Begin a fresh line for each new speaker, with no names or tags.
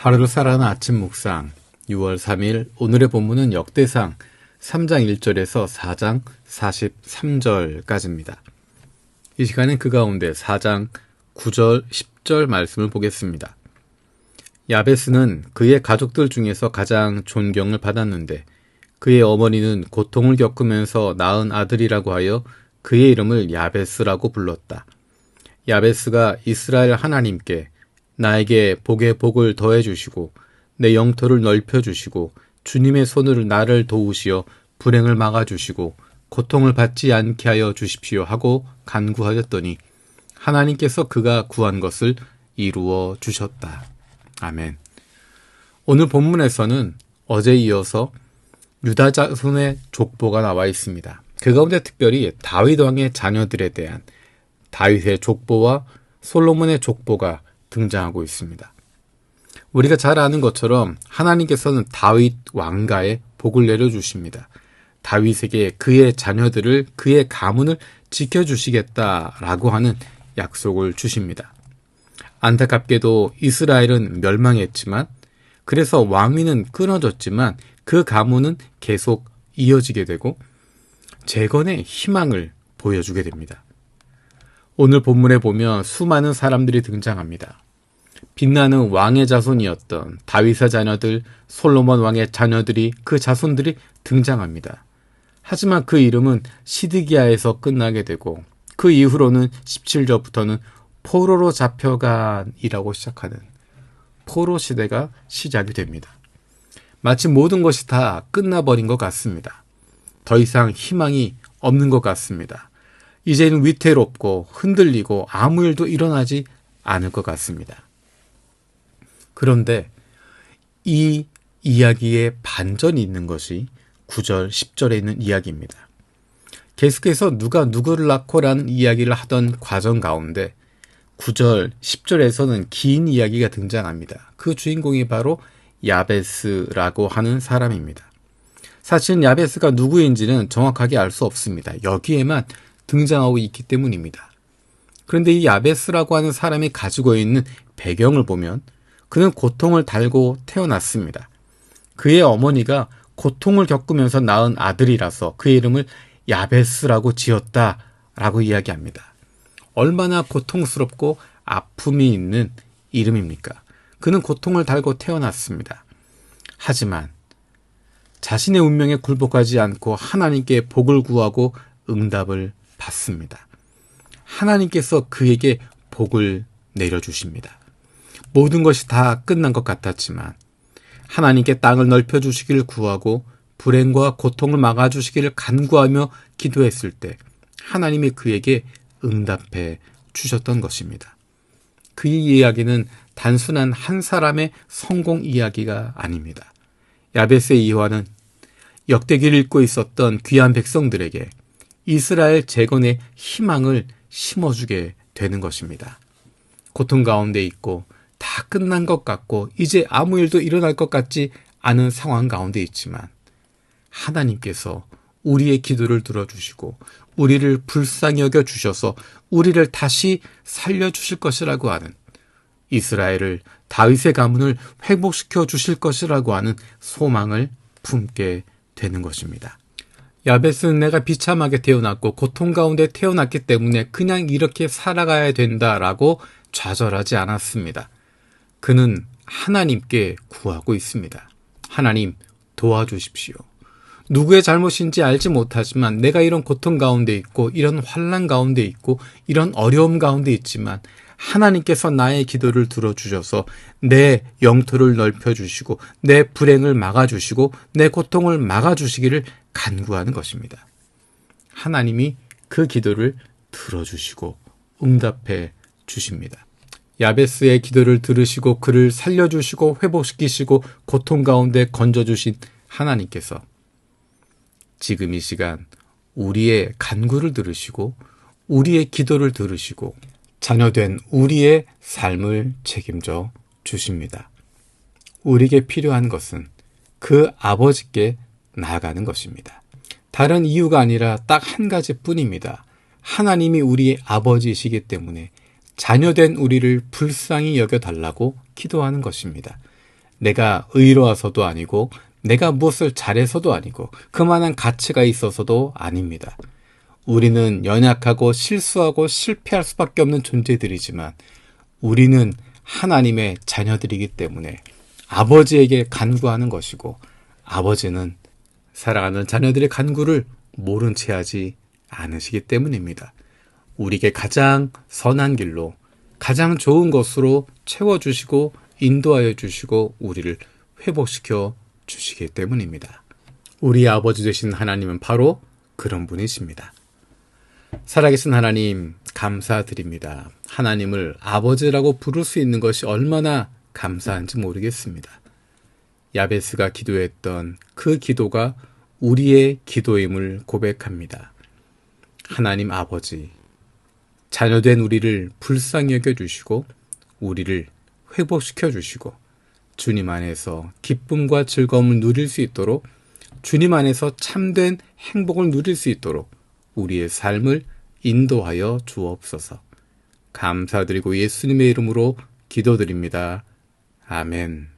하루를 살아가는 아침 묵상 6월 3일 오늘의 본문은 역대상 3장 1절에서 4장 43절까지입니다. 이 시간엔 그 가운데 4장 9절 10절 말씀을 보겠습니다. 야베스는 그의 가족들 중에서 가장 존경을 받았는데 그의 어머니는 고통을 겪으면서 낳은 아들이라고 하여 그의 이름을 야베스라고 불렀다. 야베스가 이스라엘 하나님께 나에게 복에 복을 더해 주시고 내 영토를 넓혀 주시고 주님의 손으로 나를 도우시어 불행을 막아 주시고 고통을 받지 않게 하여 주십시오 하고 간구하였더니 하나님께서 그가 구한 것을 이루어 주셨다. 아멘. 오늘 본문에서는 어제 이어서 유다 자손의 족보가 나와 있습니다. 그 가운데 특별히 다윗 왕의 자녀들에 대한 다윗의 족보와 솔로몬의 족보가 등장하고 있습니다. 우리가 잘 아는 것처럼 하나님께서는 다윗 왕가에 복을 내려주십니다. 다윗에게 그의 자녀들을, 그의 가문을 지켜주시겠다라고 하는 약속을 주십니다. 안타깝게도 이스라엘은 멸망했지만, 그래서 왕위는 끊어졌지만 그 가문은 계속 이어지게 되고 재건의 희망을 보여주게 됩니다. 오늘 본문에 보면 수많은 사람들이 등장합니다. 빛나는 왕의 자손이었던 다윗의 자녀들, 솔로몬 왕의 자녀들이, 그 자손들이 등장합니다. 하지만 그 이름은 시드기야에서 끝나게 되고 그 이후로는 17절부터는 포로로 잡혀간이라고 시작하는 포로 시대가 시작이 됩니다. 마치 모든 것이 다 끝나버린 것 같습니다. 더 이상 희망이 없는 것 같습니다. 이제는 위태롭고 흔들리고 아무 일도 일어나지 않을 것 같습니다. 그런데 이 이야기의 반전이 있는 것이 9절, 10절에 있는 이야기입니다. 계속해서 누가 누구를 낳고라는 이야기를 하던 과정 가운데 9절, 10절에서는 긴 이야기가 등장합니다. 그 주인공이 바로 야베스라고 하는 사람입니다. 사실 야베스가 누구인지는 정확하게 알 수 없습니다. 여기에만 등장하고 있기 때문입니다. 그런데 이 야베스라고 하는 사람이 가지고 있는 배경을 보면 그는 고통을 달고 태어났습니다. 그의 어머니가 고통을 겪으면서 낳은 아들이라서 그의 이름을 야베스라고 지었다라고 이야기합니다. 얼마나 고통스럽고 아픔이 있는 이름입니까? 그는 고통을 달고 태어났습니다. 하지만 자신의 운명에 굴복하지 않고 하나님께 복을 구하고 응답을 받습니다. 하나님께서 그에게 복을 내려주십니다. 모든 것이 다 끝난 것 같았지만 하나님께 땅을 넓혀주시기를 구하고 불행과 고통을 막아주시기를 간구하며 기도했을 때 하나님이 그에게 응답해 주셨던 것입니다. 그 이야기는 단순한 한 사람의 성공 이야기가 아닙니다. 야베스의 이화는 역대기를 읽고 있었던 귀한 백성들에게 이스라엘 재건의 희망을 심어주게 되는 것입니다. 고통 가운데 있고 다 끝난 것 같고 이제 아무 일도 일어날 것 같지 않은 상황 가운데 있지만 하나님께서 우리의 기도를 들어주시고 우리를 불쌍히 여겨주셔서 우리를 다시 살려주실 것이라고 하는, 이스라엘을, 다윗의 가문을 회복시켜 주실 것이라고 하는 소망을 품게 되는 것입니다. 야베스는 내가 비참하게 태어났고 고통 가운데 태어났기 때문에 그냥 이렇게 살아가야 된다라고 좌절하지 않았습니다. 그는 하나님께 구하고 있습니다. 하나님, 도와주십시오. 누구의 잘못인지 알지 못하지만 내가 이런 고통 가운데 있고 이런 환난 가운데 있고 이런 어려움 가운데 있지만 하나님께서 나의 기도를 들어주셔서 내 영토를 넓혀주시고 내 불행을 막아주시고 내 고통을 막아주시기를 간구하는 것입니다. 하나님이 그 기도를 들어주시고 응답해 주십니다. 야베스의 기도를 들으시고 그를 살려주시고 회복시키시고 고통 가운데 건져주신 하나님께서 지금 이 시간 우리의 간구를 들으시고 우리의 기도를 들으시고 자녀된 우리의 삶을 책임져 주십니다. 우리에게 필요한 것은 그 아버지께 나아가는 것입니다. 다른 이유가 아니라 딱 한 가지뿐입니다. 하나님이 우리의 아버지이시기 때문에 자녀된 우리를 불쌍히 여겨달라고 기도하는 것입니다. 내가 의로워서도 아니고 내가 무엇을 잘해서도 아니고 그만한 가치가 있어서도 아닙니다. 우리는 연약하고 실수하고 실패할 수밖에 없는 존재들이지만 우리는 하나님의 자녀들이기 때문에 아버지에게 간구하는 것이고 아버지는 사랑하는 자녀들의 간구를 모른 채 하지 않으시기 때문입니다. 우리에게 가장 선한 길로 가장 좋은 것으로 채워주시고 인도하여 주시고 우리를 회복시켜 주시기 때문입니다. 우리 아버지 되신 하나님은 바로 그런 분이십니다. 살아계신 하나님 감사드립니다. 하나님을 아버지라고 부를 수 있는 것이 얼마나 감사한지 모르겠습니다. 야베스가 기도했던 그 기도가 우리의 기도임을 고백합니다. 하나님 아버지, 자녀된 우리를 불쌍히 여겨주시고 우리를 회복시켜 주시고 주님 안에서 기쁨과 즐거움을 누릴 수 있도록 주님 안에서 참된 행복을 누릴 수 있도록 우리의 삶을 인도하여 주옵소서. 감사드리고 예수님의 이름으로 기도드립니다. 아멘.